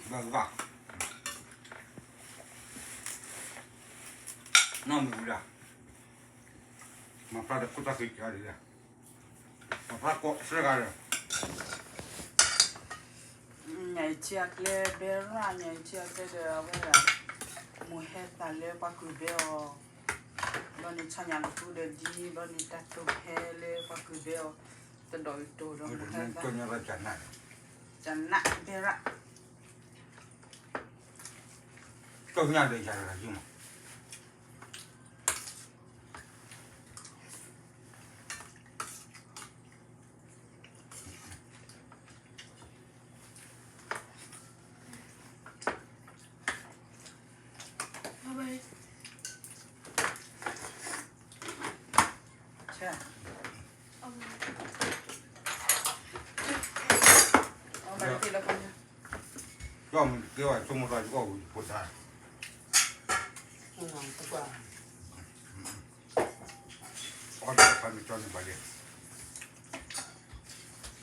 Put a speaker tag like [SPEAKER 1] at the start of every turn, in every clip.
[SPEAKER 1] va. Non mi guarda. Ma fa da cosa che c'è lì. Ma fa fregare.
[SPEAKER 2] ไงเชียร์เลยเบลล่าไงเชียร์เลยเดี๋ยวว่ามูเฮตันเลยปักกุเบลตอนนี้ฉันยังตัวเดียวตอนนี้ตัดตัวเฮเลยปักกุเบลจะโดยตัวเรามูเฮตัน
[SPEAKER 1] Bisogna ragionare.
[SPEAKER 2] จะนักเบลล่า
[SPEAKER 1] Bisogna ragionare. 좀 그거 좀 가지고 보자. 어디 가면 저는 빨리.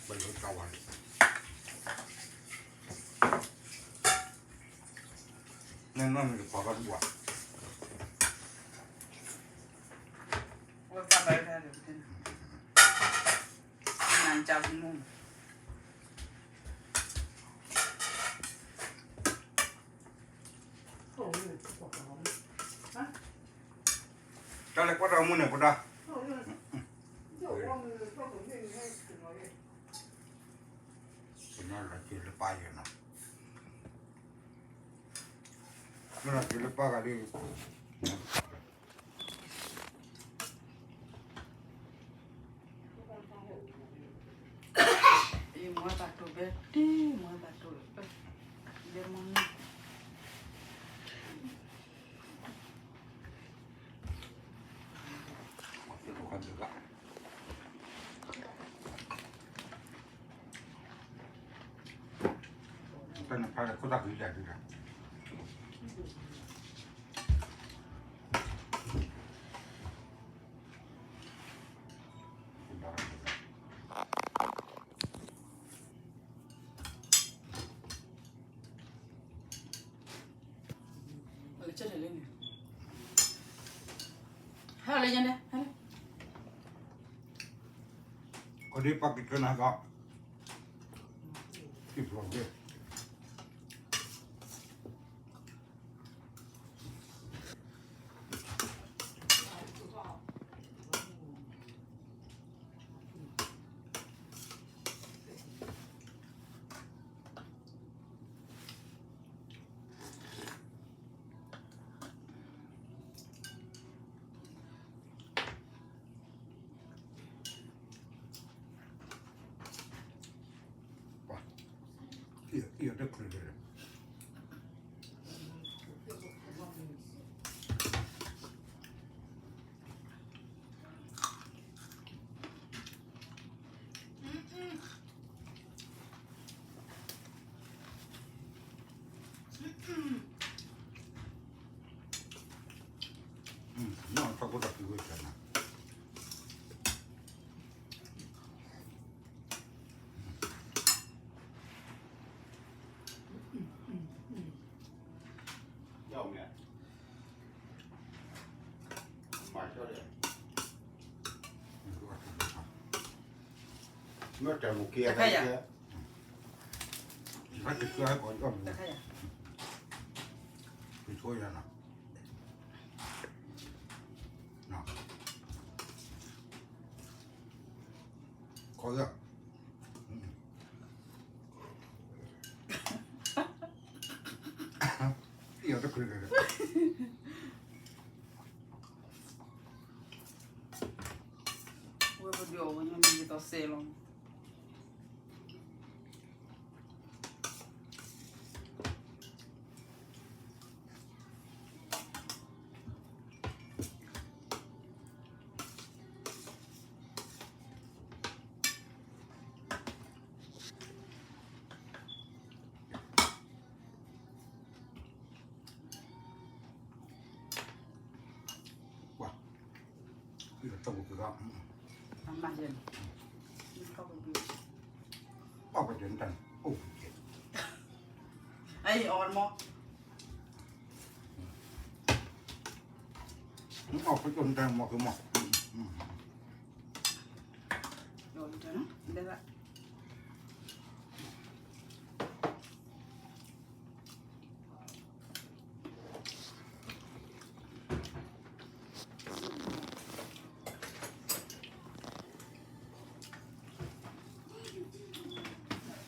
[SPEAKER 1] 빨리 가와. 내 놈이 봐가지고 와.
[SPEAKER 2] ว่าไปได้เดี๋ยวเป็นงานจับมุม
[SPEAKER 1] Dale cuatro munes, por acá. No la que le pague, no. No la que le paga, digo. อีมัวตัดตัวเบ็ดดีมัวตัดตัวเบ็ดเดี๋ยวมึงเป็นอะไรก็ได้ดีใจดีจะได้เล่นไงให้อะไรยังเนี่ยให้ก็ดีปักกินนะก็ที่พร้อมเลย Io da credere. No, non fa cosa più questa, no. Nó chờ một kia đây kia. Phải thịt ra còn không. Thì thôi ra nào. Nào. Có chưa? Io da credere.
[SPEAKER 2] Vuoi proprio non mi vedo selo.
[SPEAKER 1] ต้องคือว่า
[SPEAKER 2] ทำมาเย็นเข้าไปดู
[SPEAKER 1] ออกไปเดินกันโอ้เจ็บ
[SPEAKER 2] Ai ormo.
[SPEAKER 1] ออกไปจนแตงหมอกคือหมอก
[SPEAKER 2] Yo itu no. Bela.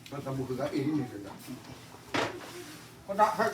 [SPEAKER 1] Kita buka ini nih kita. Kau tak hak